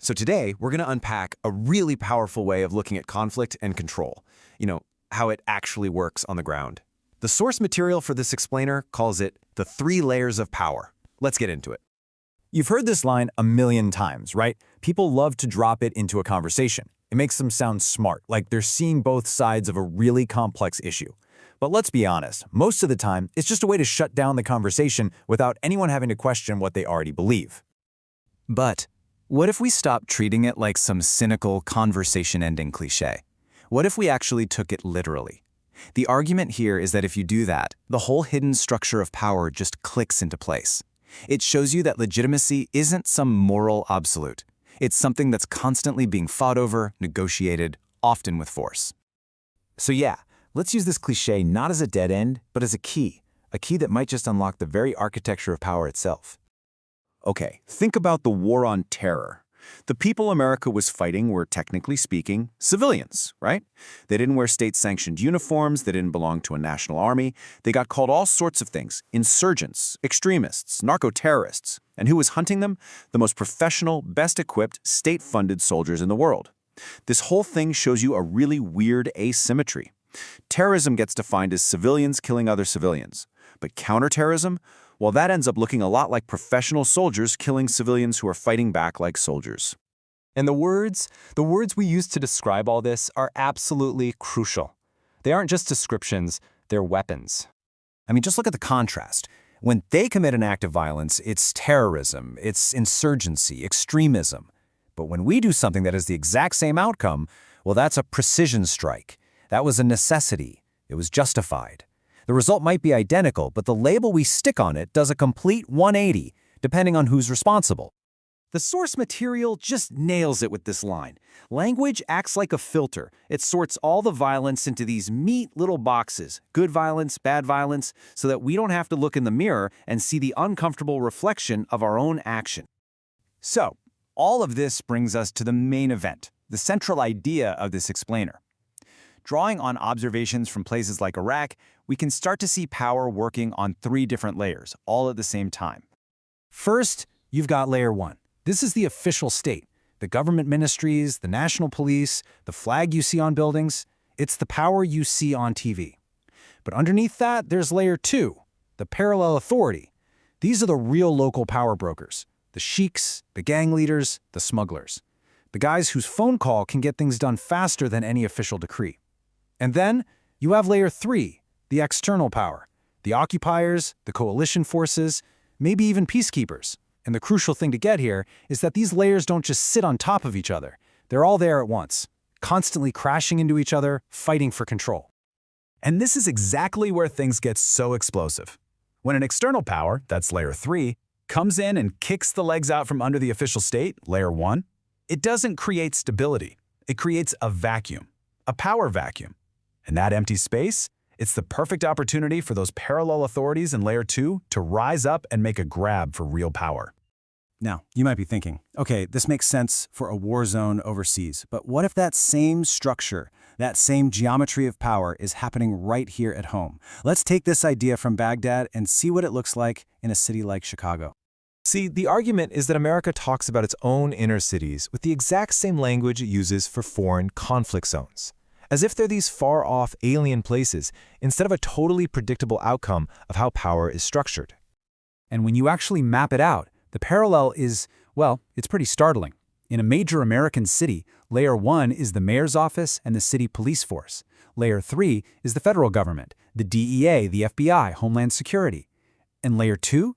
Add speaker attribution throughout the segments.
Speaker 1: So today, we're going to unpack a really powerful way of looking at conflict and control. How it actually works on the ground. The source material for this explainer calls it the 3 layers of power. Let's get into it.
Speaker 2: You've heard this line a million times, right? People love to drop it into a conversation. It makes them sound smart, like they're seeing both sides of a really complex issue. But let's be honest, most of the time, it's just a way to shut down the conversation without anyone having to question what they already believe.
Speaker 3: But what if we stopped treating it like some cynical conversation-ending cliché? What if we actually took it literally? The argument here is that if you do that, the whole hidden structure of power just clicks into place. It shows you that legitimacy isn't some moral absolute. It's something that's constantly being fought over, negotiated, often with force.
Speaker 2: So yeah, let's use this cliché not as a dead end, but as a key that might just unlock the very architecture of power itself.
Speaker 4: Okay, think about the war on terror. The people America was fighting were, technically speaking, civilians, right? They didn't wear state-sanctioned uniforms, they didn't belong to a national army. They got called all sorts of things: insurgents, extremists, narco-terrorists. And who was hunting them? The most professional, best-equipped, state-funded soldiers in the world. This whole thing shows you a really weird asymmetry. Terrorism gets defined as civilians killing other civilians. But counterterrorism? Well, that ends up looking a lot like professional soldiers killing civilians who are fighting back like soldiers.
Speaker 5: And the words we use to describe all this are absolutely crucial. They aren't just descriptions, they're weapons.
Speaker 2: I mean, just look at the contrast. When they commit an act of violence, it's terrorism, it's insurgency, extremism. But when we do something that has the exact same outcome, well, that's a precision strike. That was a necessity. It was justified. The result might be identical, but the label we stick on it does a complete 180, depending on who's responsible.
Speaker 1: The source material just nails it with this line. Language acts like a filter. It sorts all the violence into these neat little boxes, good violence, bad violence, so that we don't have to look in the mirror and see the uncomfortable reflection of our own action.
Speaker 2: So, all of this brings us to the main event, the central idea of this explainer. Drawing on observations from places like Iraq, we can start to see power working on 3 different layers, all at the same time. First, you've got layer 1. This is the official state, the government ministries, the national police, the flag you see on buildings. It's the power you see on TV. But underneath that, there's layer 2, the parallel authority. These are the real local power brokers, the sheiks, the gang leaders, the smugglers, the guys whose phone call can get things done faster than any official decree. And then you have layer 3, the external power, the occupiers, the coalition forces, maybe even peacekeepers. And the crucial thing to get here is that these layers don't just sit on top of each other. They're all there at once, constantly crashing into each other, fighting for control.
Speaker 6: And this is exactly where things get so explosive. When an external power, that's layer 3, comes in and kicks the legs out from under the official state, layer 1, it doesn't create stability. It creates a vacuum, a power vacuum. And that empty space, it's the perfect opportunity for those parallel authorities in layer 2 to rise up and make a grab for real power.
Speaker 2: Now, you might be thinking, okay, this makes sense for a war zone overseas, but what if that same structure, that same geometry of power is happening right here at home? Let's take this idea from Baghdad and see what it looks like in a city like Chicago.
Speaker 5: See, the argument is that America talks about its own inner cities with the exact same language it uses for foreign conflict zones, as if they're these far-off alien places instead of a totally predictable outcome of how power is structured.
Speaker 2: And when you actually map it out, the parallel is, well, it's pretty startling. In a major American city, layer 1 is the mayor's office and the city police force. Layer 3 is the federal government, the DEA, the FBI, Homeland Security. And layer 2?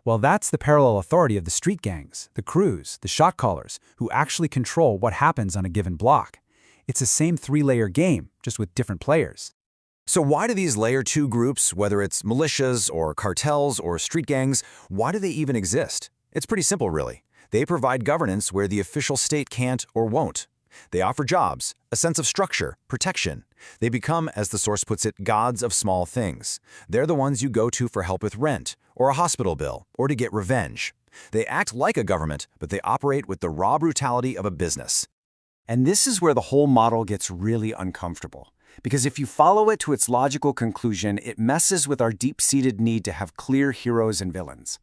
Speaker 2: Well, that's the parallel authority of the street gangs, the crews, the shot callers, who actually control what happens on a given block. It's the same 3-layer game, just with different players.
Speaker 1: So why do these layer 2 groups, whether it's militias or cartels or street gangs, why do they even exist? It's pretty simple, really. They provide governance where the official state can't or won't. They offer jobs, a sense of structure, protection. They become, as the source puts it, gods of small things. They're the ones you go to for help with rent, or a hospital bill, or to get revenge. They act like a government, but they operate with the raw brutality of a business.
Speaker 2: And this is where the whole model gets really uncomfortable. Because if you follow it to its logical conclusion, it messes with our deep-seated need to have clear heroes and villains.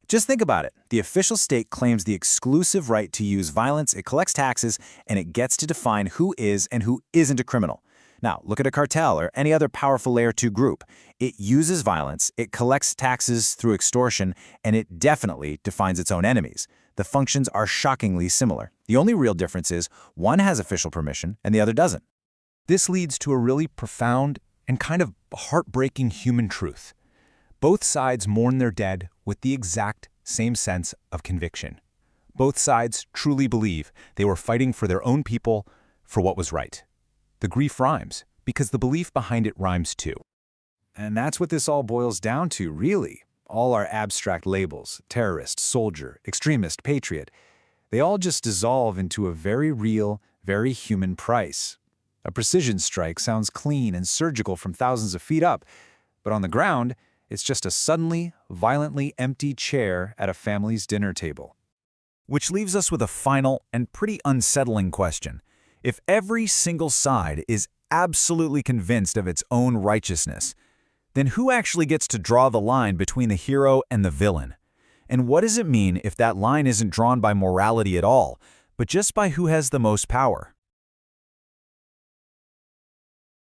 Speaker 2: Just think about it. The official state claims the exclusive right to use violence, it collects taxes, and it gets to define who is and who isn't a criminal. Now, look at a cartel or any other powerful Layer 2 group. It uses violence, it collects taxes through extortion, and it definitely defines its own enemies. The functions are shockingly similar. The only real difference is one has official permission and the other doesn't.
Speaker 5: This leads to a really profound and kind of heartbreaking human truth. Both sides mourn their dead with the exact same sense of conviction. Both sides truly believe they were fighting for their own people, for what was right. The grief rhymes, because the belief behind it rhymes too.
Speaker 2: And that's what this all boils down to, really. All our abstract labels, terrorist, soldier, extremist, patriot, they all just dissolve into a very real, very human price. A precision strike sounds clean and surgical from thousands of feet up, but on the ground, it's just a suddenly, violently empty chair at a family's dinner table.
Speaker 4: Which leaves us with a final and pretty unsettling question. If every single side is absolutely convinced of its own righteousness, then who actually gets to draw the line between the hero and the villain? And what does it mean if that line isn't drawn by morality at all, but just by who has the most power?